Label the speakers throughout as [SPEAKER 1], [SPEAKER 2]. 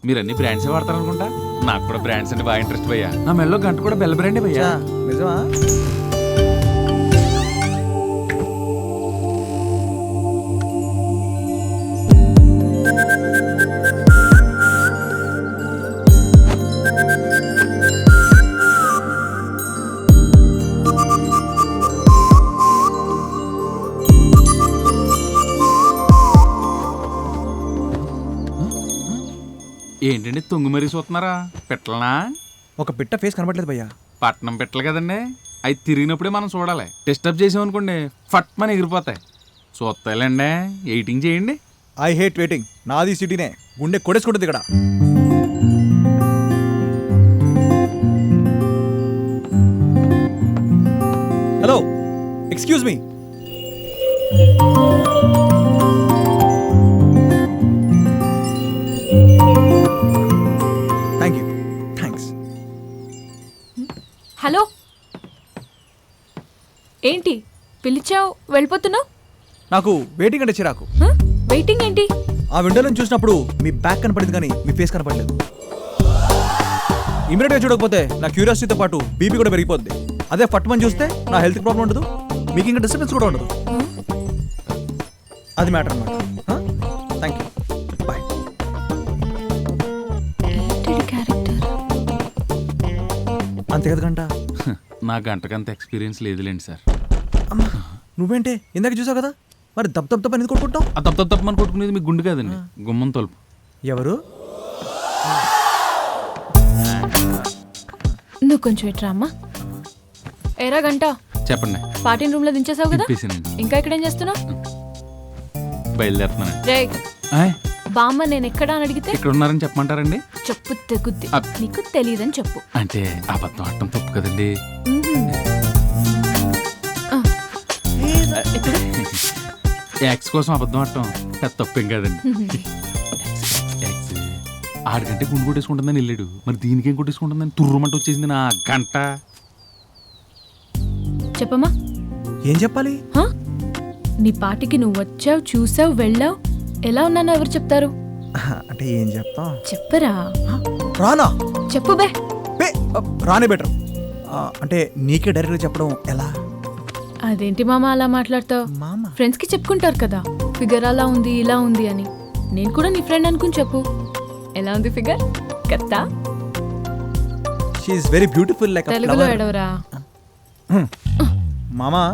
[SPEAKER 1] మీరు అన్ని బ్రాండ్సే వాడతారు అనుకుంటా. నాకు కూడా బ్రాండ్స్ అంటే బాగా ఇంట్రెస్ట్ భయ్యా. నా మెల్లో గంట కూడా బెల్ బ్రాండే భయ్యా.
[SPEAKER 2] నిజమా?
[SPEAKER 1] ఏంటండి తొంగి మరీ చూస్తున్నారా? పెట్టలనా?
[SPEAKER 2] ఒక పిట్ట ఫేస్ కనబడలేదు భయ్యా.
[SPEAKER 1] పట్నం పెట్టలు కదండి, అవి తిరిగినప్పుడే మనం చూడాలి. డిస్టర్బ్ చేసామనుకోండి ఫట్ మన ఎగిరిపోతాయి. చూస్తాయిలేండి, ఎయిటింగ్ చేయండి.
[SPEAKER 2] I hate waiting. నాది సిటీనే, గుండె కొడేసుకుంటుంది ఇక్కడ. Hello, excuse me. Thank you. Thanks.
[SPEAKER 3] Hello, ఏంటి పిలిచావు వెళ్ళిపోతున్నావు?
[SPEAKER 2] నాకు వెయిటింగ్ అంటే చిరాకు.
[SPEAKER 3] వెయిటింగ్ ఏంటి?
[SPEAKER 2] ఆ విండోలో చూసినప్పుడు మీ బ్యాక్ కనపడింది కానీ మీ ఫేస్ కనపడలేదు. ఇమీడియట్గా చూడకపోతే నా క్యూరియాసిటీతో పాటు బీపీ కూడా పెరిగిపోద్ది. అదే ఫట్మని చూస్తే నా హెల్త్ ప్రాబ్లం ఉండదు, మీకు ఇంకా డిస్టర్బెన్స్ కూడా ఉండదు. అది మ్యాటర్ అన్నమాట. Thank you, bye. అంతే కదా గంట?
[SPEAKER 1] నా గంటకంత ఎక్స్పీరియన్స్ లేదులేండి సార్.
[SPEAKER 2] అమ్మా, నువ్వేంటే ఇందాక చూసావు కదా, మరి దప్ దప్ దప్ ఎందుకు కొట్టుకుంటావు?
[SPEAKER 1] ఆ తప్పమని కొట్టుకునేది మీకు గుండు కాదండి, గుమ్మం తలుపు.
[SPEAKER 2] ఎవరు?
[SPEAKER 3] నువ్వు కొంచెం ఇట్రా అమ్మా. ఏరా గంట,
[SPEAKER 1] చెప్పండి.
[SPEAKER 3] పార్టీ రూమ్ లో దించేసావు కదా,
[SPEAKER 1] తిప్పేసానండి.
[SPEAKER 3] ఇంకా ఇక్కడేం చేస్తున్నావు?
[SPEAKER 1] బయలుదేరుతున్నానండి.
[SPEAKER 3] రే బామ్మ, నేను ఎక్కడా అని అడిగితే
[SPEAKER 1] ఇక్కడ ఉన్నారని చెప్పమంటారండి?
[SPEAKER 3] చెప్పు తెగుద్ది. నీకు తెలియదని చెప్పు.
[SPEAKER 1] అంటే అబద్ధం ఆడటం తప్పు కదండి. ఎక్స్ కోసం అబద్ధం ఆడటం పెద్ద తప్పేం కాదండి. ఎక్స్ ఆడికంటే గుండు కొట్టేసుకుంటుందని వెళ్ళాడు, మరి దీనికి ఏం కొట్టేసుకుంటుందని తుర్రమంట వచ్చేసింది నా గంట.
[SPEAKER 3] చెప్పమ్మా.
[SPEAKER 2] ఏం చెప్పాలి?
[SPEAKER 3] నీ పార్టీకి నువ్వు వచ్చావు, చూసావు, వెళ్ళావు, ఎలా ఉన్నానో ఎవరు చెప్తారు?
[SPEAKER 2] అంటే ఏం చెప్తాం?
[SPEAKER 3] చెప్పరా.
[SPEAKER 2] రానా?
[SPEAKER 3] చెప్పు బే.
[SPEAKER 2] రానే బెటర్. అంటే నీకే డైరెక్ట్గా చెప్పడం ఎలా?
[SPEAKER 3] అదేంటి మామ అలా మాట్లాడతావు?
[SPEAKER 2] మామ
[SPEAKER 3] ఫ్రెండ్స్ కి చెప్పుకుంటారు కదా, ఫిగర్ అలా ఉంది ఇలా ఉంది అని. నేను కూడా నీ ఫ్రెండ్ అనుకుని చెప్పు. ఎలా ఉంది ఫిగర్? కత్తా
[SPEAKER 2] she is very beautiful like
[SPEAKER 3] తెలుగులో ఎడవరా.
[SPEAKER 2] మామా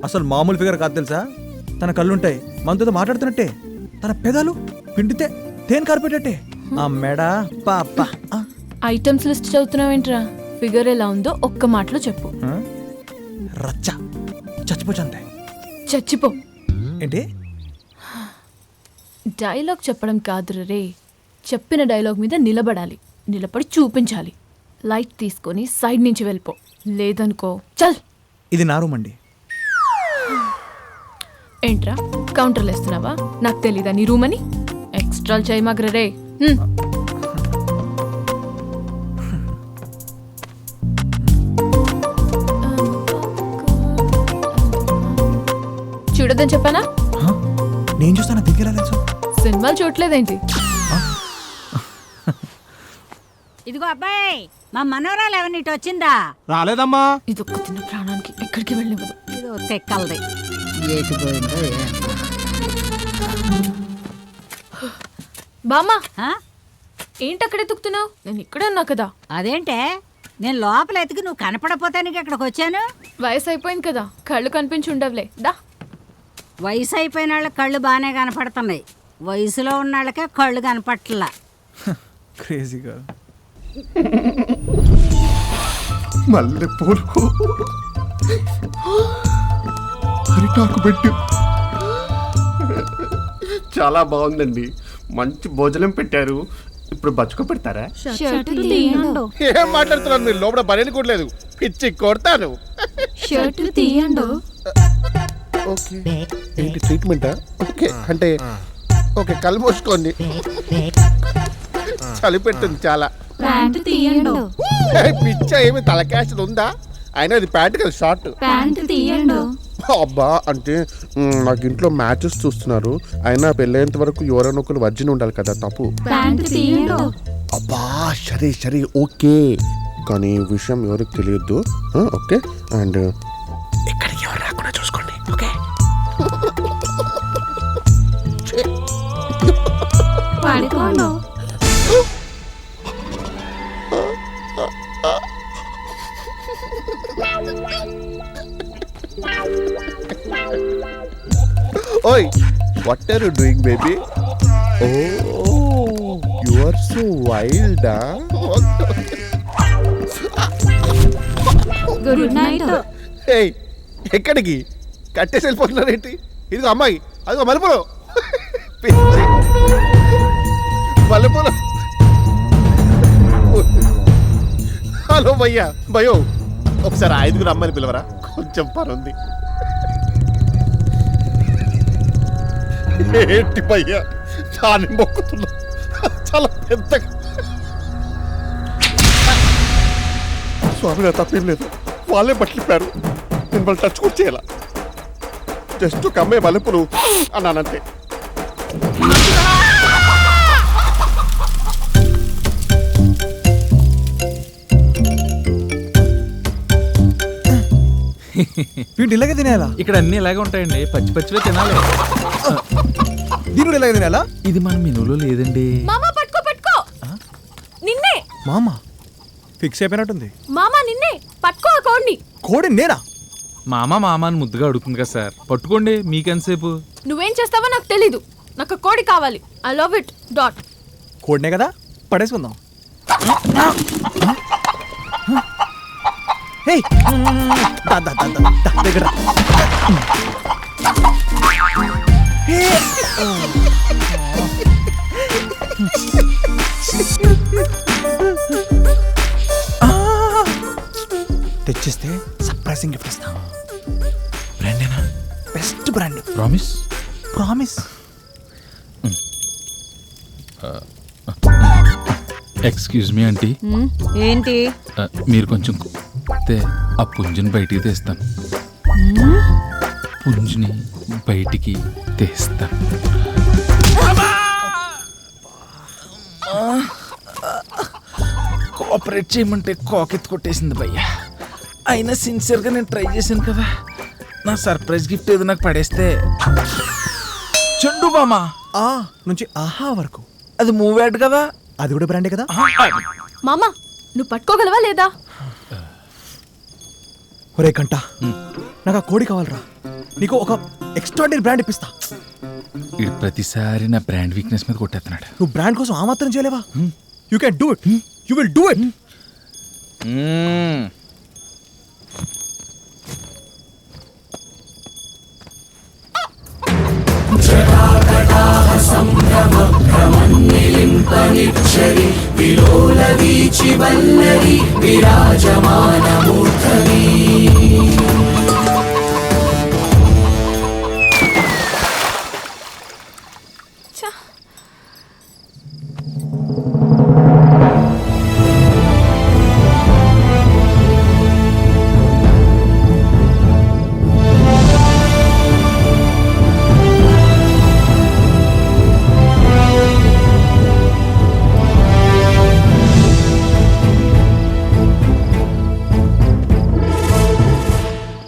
[SPEAKER 2] అసలు మామూలు ఫిగర్ కాదు తెలుసా. తన కళ్ళుంటాయి మనతో మాట్లాడుతున్నట్టే, తన పెదాలు పిండితే తేనె కారిపెట్టే, ఆ మెడ పాప.
[SPEAKER 3] Items list చదువుతున్నావేంట్రా? ఫిగర్ ఎలా ఉందో ఒక్క మాటలో చెప్పు.
[SPEAKER 2] రచ్చ చచ్చిపోచంతే.
[SPEAKER 3] చచ్చిపో
[SPEAKER 2] ఏంటి?
[SPEAKER 3] డైలాగ్ చెప్పడం కాదు రే, చెప్పిన డైలాగ్ మీద నిలబడాలి, నిలబడి చూపించాలి. లైట్ తీసుకొని సైడ్ నుంచి వెళ్ళిపో, లేదనుకో చల్.
[SPEAKER 2] ఇది నా రూమ్ అండి.
[SPEAKER 3] ఏంట్రా కౌంటర్లు వేస్తున్నావా? నాకు తెలీదా నీ రూమ్ అని? ఎక్స్ట్రా చేయమాగ్ర రే. చూడొద్దని చెప్పానా?
[SPEAKER 2] నేను చూస్తాను, దిగ్గరా తెలుసు.
[SPEAKER 3] సినిమాలు చూడలేదేంటి?
[SPEAKER 4] ఇదిగో అబ్బాయి, మా మనవరాలు ఎవరిని వచ్చిందా?
[SPEAKER 5] రాలేదమ్మా.
[SPEAKER 3] ఇదొక్క తిన్న ప్రాణానికి ఎక్కడికి వెళ్ళివ్వదు.
[SPEAKER 4] ఇదో తెక్కలది.
[SPEAKER 3] బామ్మా,
[SPEAKER 4] ఆ?
[SPEAKER 3] ఏంటి అక్కడే తుక్కుతున్నావు? నేను ఇక్కడే ఉన్నా కదా.
[SPEAKER 4] అదేంటే, నేను లోపల ఎతికి నువ్వు కనపడపోతానికి ఇక్కడికి వచ్చాను.
[SPEAKER 3] వయసు అయిపోయింది కదా, కళ్ళు కనిపించి ఉండవులే. దా.
[SPEAKER 4] వయసు అయిపోయిన వాళ్ళకి కళ్ళు బాగానే కనపడుతున్నాయి, వయసులో ఉన్న వాళ్ళకే కళ్ళు కనపట్లా.
[SPEAKER 2] క్రేజీగా.
[SPEAKER 5] మల్లె పూలు అరిటాకు పెట్టు. చాలా బాగుందండి, మంచి భోజనం పెట్టారు. ఇప్పుడు బచ్చుకో పెడతారా? ఏం మాట్లాడుతున్నారు మీరు? లోపల బరేని కొట్టలేదు, పిచ్చి కొడతాను. ఓకే, ఏంటి ట్రీట్మెంటా? ఓకే, అంటే ఓకే, కళ్ళు మూసుకోండి. చలి పెట్టింది చాలా. పిచ్చ ఏమి తలకాశలు ఉందా? అయినా అది ప్యాంట్ కదా, షార్ట్. అబ్బా, అంటే నాకు ఇంట్లో మ్యాచెస్ చూస్తున్నారు. అయినా పెళ్ళేంత వరకు ఎవరైనా ఒకరు వర్జిన్ ఉండాలి కదా, తప్పు. అబ్బా సరే సరే ఓకే, కానీ ఈ విషయం ఎవరికి తెలియద్దు. ఓకే, అండ్ ఇక్కడికి ఎవరు రాకుండా చూసుకోండి. ఓకే, ఓయ్ what are you doing baby? Oh you are so wild.
[SPEAKER 6] Good night.
[SPEAKER 5] ఏయ్ ఎక్కడికి కట్టేసి వెళ్ళిపోతున్నారేంటి? ఇదిగో అమ్మాయి, అదిగో మల్లెపూలు, పిచ్చి మల్లెపూలు. హలో భయ్యా, భయో ఒకసారి 5 అమ్మాయిని పిలవరా, కొంచెం పని ఉంది. ఏంటి భయ్యా దాన్ని మొక్కుతున్నా, చాలా పెద్దగా. స్వామి నా తప్పేం లేదు, వాళ్ళే పట్లిపారు, నేను వాళ్ళు టచ్ కూడా చేయాల. జస్ట్ ఒక అమ్మాయి మల్లెపూలు అన్నానంతే.
[SPEAKER 2] వీటి ఇలాగే తినేయాలా?
[SPEAKER 1] ఇక్కడ అన్ని ఇలాగే ఉంటాయండి, పచ్చి పచ్చివే తినాలి.
[SPEAKER 2] దీని కూడా ఇలాగే తినేయాలా?
[SPEAKER 1] ఇది మన మెనూలో లేదండి.
[SPEAKER 3] మామా పట్టుకో పట్టుకో, నిన్నే.
[SPEAKER 2] మామ ఫిక్స్ అయిపోయినట్టుంది.
[SPEAKER 3] మామా నిన్నే పట్టుకో ఆ కోడిని.
[SPEAKER 2] కోడి నేనా?
[SPEAKER 1] మామ మామ అని ముద్దుగా అడుగుతుంది కదా సార్, పట్టుకోండి. మీకెంతసేపు?
[SPEAKER 3] నువ్వేం చేస్తావో నాకు తెలీదు, నాకు ఆ కోడి కావాలి. I love it dot.
[SPEAKER 2] కోడినే కదా, పడేసుకుందాం. ఏయ్, దా, దా, దా, దా, దా, దగ్గర రా. తెచ్చిస్తే సర్ప్రైజింగ్ గిఫ్ట్ ఇస్తాం.
[SPEAKER 1] బ్రాండేనా?
[SPEAKER 2] Best brand.
[SPEAKER 1] Promise?
[SPEAKER 2] Promise.
[SPEAKER 1] Excuse me aunty,
[SPEAKER 6] ఏంటి?
[SPEAKER 1] మీరు కొంచెం కొడితే ఆ పుంజుని బయటికి తీస్తాను. పుంజుని బయటికి తీస్తాను. కోఆపరేట్ చేయమంటే కోకెత్తి కొట్టేసింది భయ్యా. అయినా సిన్సియర్గా నేను ట్రై చేశాను కదా. నా సర్ప్రైజ్ గిఫ్ట్ ఏదో నాకు పడేస్తే. చెండు మామా
[SPEAKER 2] ఆ నుంచి ఆహా వరకు
[SPEAKER 1] అది మూవ్ యాడ్ కదా,
[SPEAKER 2] అది కూడా బ్రాండే కదా.
[SPEAKER 3] మామా నువ్వు పట్టుకోగలవా లేదా?
[SPEAKER 2] ఒరే కంట, నాకు ఆ కోడి కావాలరా. నీకు ఒక ఎక్స్ట్రాడినరీ బ్రాండ్ ఇప్పిస్తా.
[SPEAKER 1] ఇది ప్రతిసారి నా బ్రాండ్ వీక్నెస్ మీద కొట్టేస్తున్నాడు.
[SPEAKER 2] నువ్వు బ్రాండ్ కోసం ఆ మాత్రం చేయలేవా? You can do it, you will do it.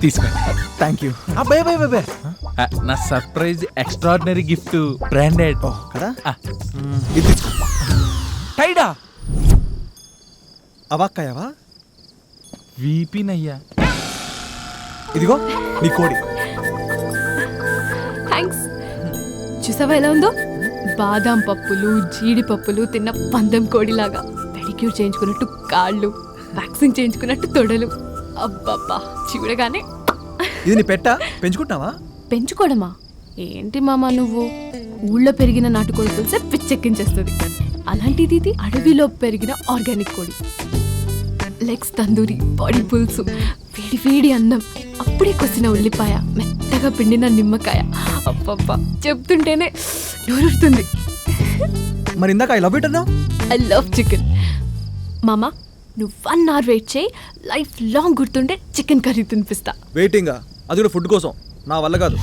[SPEAKER 1] తీసుకోండి.
[SPEAKER 2] Thank you. అబ్బాయి బాయ్ బాయ్.
[SPEAKER 1] నా సర్ప్రైజ్ ఎక్స్ట్రాడినరీ గిఫ్ట్ బ్రాండెడ్
[SPEAKER 2] కదా. ఇది తీసుకో.
[SPEAKER 1] టైడా
[SPEAKER 2] అవాక్కయ్యావా?
[SPEAKER 1] వీపీనయ్యా.
[SPEAKER 2] ఇదిగో నీ కోడి.
[SPEAKER 3] థ్యాంక్స్. చూసావా ఎలా ఉందో? బాదాం పప్పులు జీడిపప్పులు తిన్న పందెం కోడిలాగా. పెడిక్యూర్ చేయించుకున్నట్టు కాళ్ళు, వ్యాక్సింగ్ చేయించుకున్నట్టు తొడలు. అబ్బబ్బా చూడగానే.
[SPEAKER 2] ఇది నీ పెట్ట పెంచుకుంటున్నావా?
[SPEAKER 3] పెంచుకోవడమా? ఏంటి మామా నువ్వు? ఊళ్ళో పెరిగిన నాటుకోడి పులిసే పిచ్చెక్కించేస్తుంది. అలాంటిది ఇది అడవిలో పెరిగిన ఆర్గానిక్ కోడి. లెగ్స్ తందూరి, బాడీ పులుసు, వేడి వేడి అన్నం, అప్పుడే కొసిన ఉల్లిపాయ, మెత్తగా పిండిన నిమ్మకాయ. అబ్బబ్బా చెప్తుంటేనే నోరుతుంది.
[SPEAKER 2] మరి ఇందాక ఐ లవ్ ఇట్ అన్నావు.
[SPEAKER 3] I love chicken. మామా నువ్వు 1 hour వెయిట్ చేయి, లైఫ్ లాంగ్ గుర్తుండే చికెన్ కర్రీ తినిపిస్తా.
[SPEAKER 2] వెయిటింగా? అది కూడా ఫుడ్ కోసం? నా వల్ల కాదు.